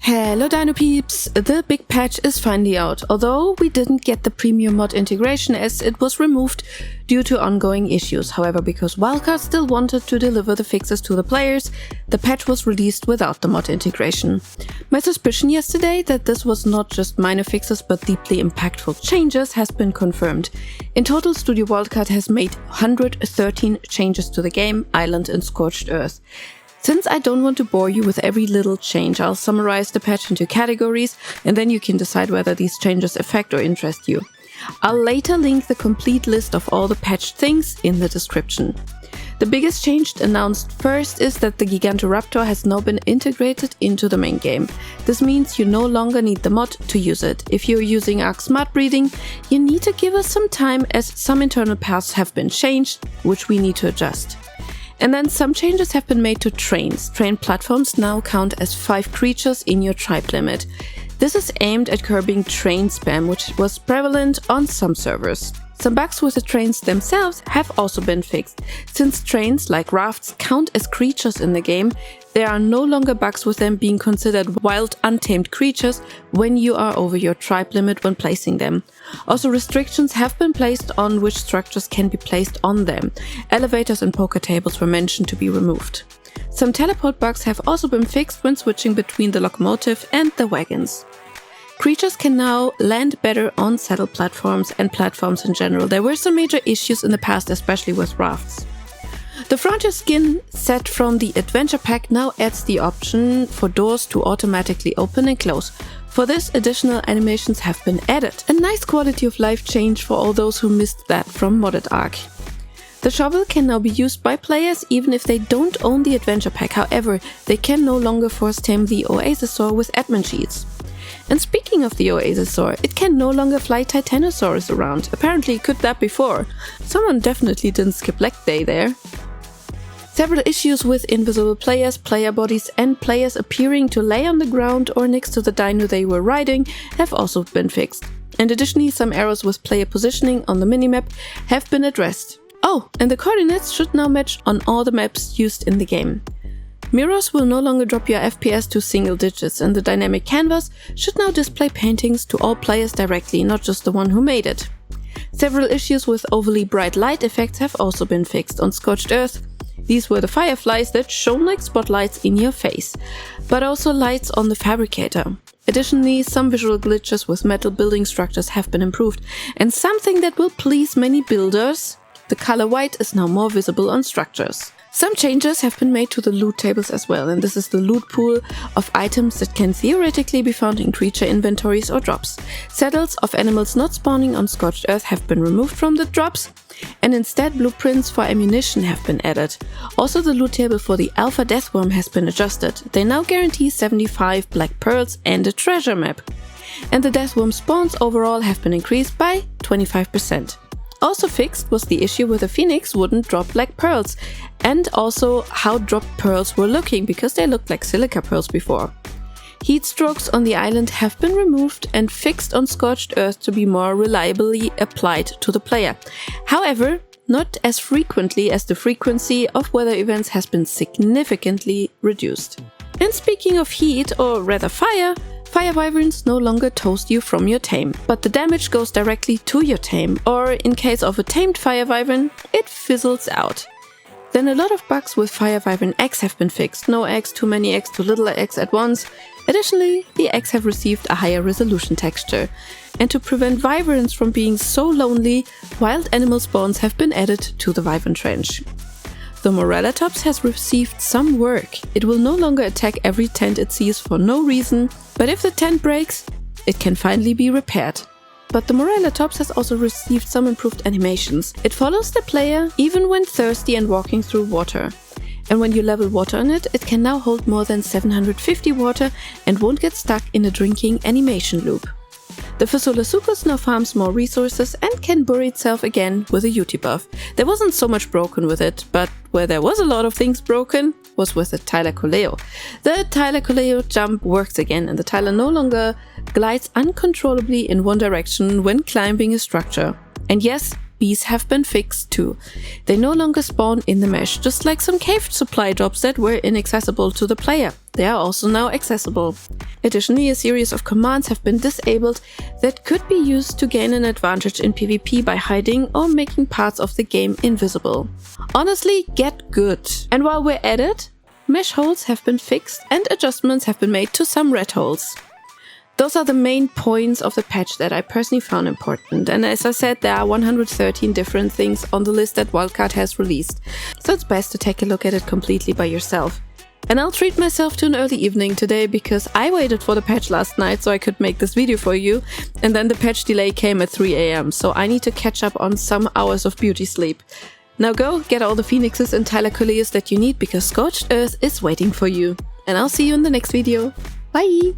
Hello Dino Peeps! The big patch is finally out, although we didn't get the premium mod integration as it was removed due to ongoing issues. However, because Wildcard still wanted to deliver the fixes to the players, the patch was released without the mod integration. My suspicion yesterday that this was not just minor fixes but deeply impactful changes has been confirmed. In total, Studio Wildcard has made 113 changes to the game, island and Scorched Earth. Since I don't want to bore you with every little change, I'll summarize the patch into categories and then you can decide whether these changes affect or interest you. I'll later link the complete list of all the patched things in the description. The biggest change announced first is that the Gigaraptor has now been integrated into the main game. This means you no longer need the mod to use it. If you're using ARK Smart Breeding, you need to give us some time as some internal paths have been changed, which we need to adjust. And then some changes have been made to trains. Train platforms now count as 5 creatures in your tribe limit. This is aimed at curbing train spam, which was prevalent on some servers. Some bugs with the trains themselves have also been fixed. Since trains, like rafts, count as creatures in the game, there are no longer bugs with them being considered wild, untamed creatures when you are over your tribe limit when placing them. Also, restrictions have been placed on which structures can be placed on them. Elevators and poker tables were mentioned to be removed. Some teleport bugs have also been fixed when switching between the locomotive and the wagons. Creatures can now land better on saddle platforms and platforms in general. There were some major issues in the past, especially with rafts. The Frontier skin set from the Adventure Pack now adds the option for doors to automatically open and close. For this, additional animations have been added. A nice quality of life change for all those who missed that from modded ARK. The shovel can now be used by players even if they don't own the Adventure Pack. However, they can no longer force tame the Oasisaur with admin sheets. And speaking of the Oasisaur, it can no longer fly Titanosaurus around. Apparently it could that before. Someone definitely didn't skip leg day there. Several issues with invisible players, player bodies and players appearing to lay on the ground or next to the dino they were riding have also been fixed. And additionally, some errors with player positioning on the minimap have been addressed. Oh, and the coordinates should now match on all the maps used in the game. Mirrors will no longer drop your FPS to single digits, and the dynamic canvas should now display paintings to all players directly, not just the one who made it. Several issues with overly bright light effects have also been fixed on Scorched Earth. These were the fireflies that shone like spotlights in your face, but also lights on the fabricator. Additionally, some visual glitches with metal building structures have been improved, and something that will please many builders, the color white is now more visible on structures. Some changes have been made to the loot tables as well, and this is the loot pool of items that can theoretically be found in creature inventories or drops. Saddles of animals not spawning on Scorched Earth have been removed from the drops, and instead blueprints for ammunition have been added. Also, the loot table for the Alpha Deathworm has been adjusted. They now guarantee 75 black pearls and a treasure map. And the Deathworm spawns overall have been increased by 25%. Also fixed was the issue with the Phoenix wouldn't drop black pearls, and also how dropped pearls were looking because they looked like silica pearls before. Heat strokes on the island have been removed and fixed on Scorched Earth to be more reliably applied to the player. However, not as frequently as the frequency of weather events has been significantly reduced. And speaking of heat, or rather fire, fire wyverns no longer toast you from your tame, but the damage goes directly to your tame, or in case of a tamed fire wyvern, it fizzles out. Then a lot of bugs with fire wyvern eggs have been fixed. No eggs, too many eggs, too little eggs at once. Additionally, the eggs have received a higher resolution texture. And to prevent wyverns from being so lonely, wild animal spawns have been added to the wyvern trench. The Morel Toops has received some work. It will no longer attack every tent it sees for no reason, but if the tent breaks, it can finally be repaired. But the Morel Toops has also received some improved animations. It follows the player even when thirsty and walking through water. And when you level water on it, it can now hold more than 750 water and won't get stuck in a drinking animation loop. The Physolasuchus now farms more resources and can bury itself again with a UT buff. There wasn't so much broken with it, but where there was a lot of things broken was with the Tyler-Coleo. The Tyler-Coleo jump works again, and the Tyler no longer glides uncontrollably in one direction when climbing a structure. And yes, bees have been fixed too. They no longer spawn in the mesh, just like some cave supply drops that were inaccessible to the player. They are also now accessible. Additionally, a series of commands have been disabled that could be used to gain an advantage in PvP by hiding or making parts of the game invisible. Honestly, get good. And while we're at it, mesh holes have been fixed and adjustments have been made to some red holes. Those are the main points of the patch that I personally found important, and as I said, there are 113 different things on the list that Wildcard has released, so it's best to take a look at it completely by yourself. And I'll treat myself to an early evening today because I waited for the patch last night so I could make this video for you, and then the patch delay came at 3 AM, so I need to catch up on some hours of beauty sleep. Now go, get all the phoenixes and Thylacoleus that you need because Scorched Earth is waiting for you. And I'll see you in the next video. Bye!